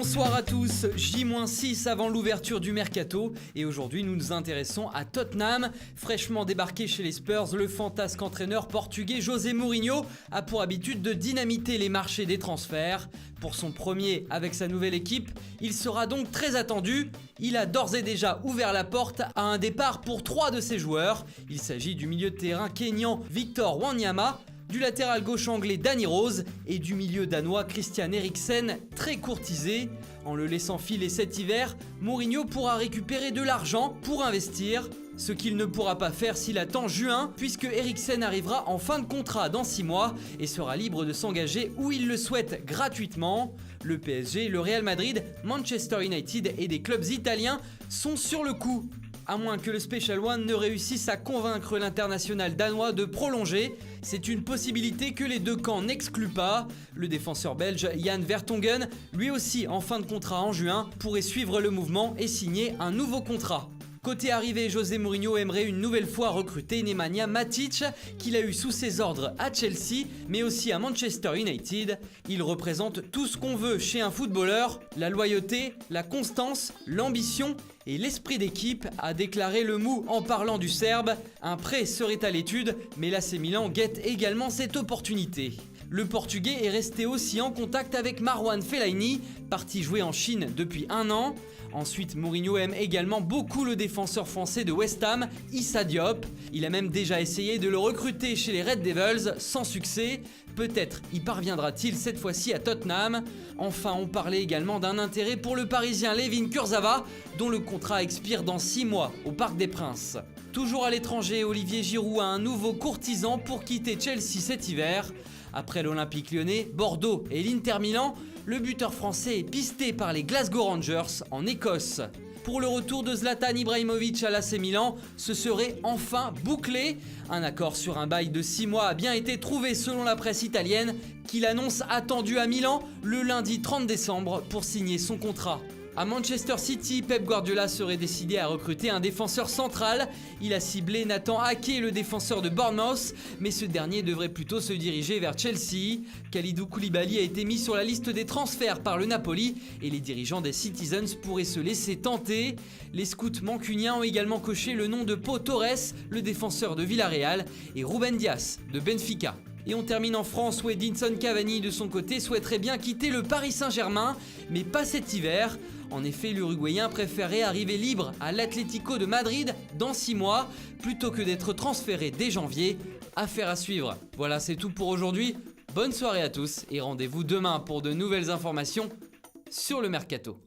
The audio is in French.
Bonsoir à tous, J-6 avant l'ouverture du mercato et aujourd'hui nous nous intéressons à Tottenham. Fraîchement débarqué chez les Spurs, le fantasque entraîneur portugais José Mourinho a pour habitude de dynamiter les marchés des transferts. Pour son premier avec sa nouvelle équipe, il sera donc très attendu. Il a d'ores et déjà ouvert la porte à un départ pour 3 de ses joueurs. Il s'agit du milieu de terrain kényan Victor Wanyama, du latéral gauche anglais Danny Rose et du milieu danois Christian Eriksen, très courtisé. En le laissant filer cet hiver, Mourinho pourra récupérer de l'argent pour investir, ce qu'il ne pourra pas faire s'il attend juin, puisque Eriksen arrivera en fin de contrat dans 6 mois et sera libre de s'engager où il le souhaite gratuitement. Le PSG, le Real Madrid, Manchester United et des clubs italiens sont sur le coup. À moins que le Special One ne réussisse à convaincre l'international danois de prolonger, c'est une possibilité que les deux camps n'excluent pas. Le défenseur belge Jan Vertonghen, lui aussi en fin de contrat en juin, pourrait suivre le mouvement et signer un nouveau contrat. Côté arrivée, José Mourinho aimerait une nouvelle fois recruter Nemanja Matic, qu'il a eu sous ses ordres à Chelsea, mais aussi à Manchester United. Il représente tout ce qu'on veut chez un footballeur, la loyauté, la constance, l'ambition et l'esprit d'équipe, a déclaré le Mou en parlant du Serbe. Un prêt serait à l'étude, mais l'AC Milan guette également cette opportunité. Le Portugais est resté aussi en contact avec Marouane Fellaini, parti jouer en Chine depuis 1 an. Ensuite, Mourinho aime également beaucoup le défenseur français de West Ham, Issa Diop. Il a même déjà essayé de le recruter chez les Red Devils, sans succès. Peut-être y parviendra-t-il cette fois-ci à Tottenham. Enfin, on parlait également d'un intérêt pour le Parisien Layvin Kurzawa, dont le contrat expire dans 6 mois au Parc des Princes. Toujours à l'étranger, Olivier Giroud a un nouveau courtisan pour quitter Chelsea cet hiver. Après l'Olympique Lyonnais, Bordeaux et l'Inter Milan, le buteur français est pisté par les Glasgow Rangers en Écosse. Pour le retour de Zlatan Ibrahimovic à l'AC Milan, ce serait enfin bouclé. Un accord sur un bail de 6 mois a bien été trouvé selon la presse italienne, qui l'annonce attendu à Milan le lundi 30 décembre pour signer son contrat. À Manchester City, Pep Guardiola serait décidé à recruter un défenseur central. Il a ciblé Nathan Ake, le défenseur de Bournemouth, mais ce dernier devrait plutôt se diriger vers Chelsea. Kalidou Koulibaly a été mis sur la liste des transferts par le Napoli et les dirigeants des Citizens pourraient se laisser tenter. Les scouts mancuniens ont également coché le nom de Pau Torres, le défenseur de Villarreal, et Ruben Dias de Benfica. Et on termine en France où Edinson Cavani de son côté souhaiterait bien quitter le Paris Saint-Germain, mais pas cet hiver. En effet, l'Uruguayen préférait arriver libre à l'Atlético de Madrid dans 6 mois, plutôt que d'être transféré dès janvier. Affaire à suivre. Voilà, c'est tout pour aujourd'hui. Bonne soirée à tous et rendez-vous demain pour de nouvelles informations sur le Mercato.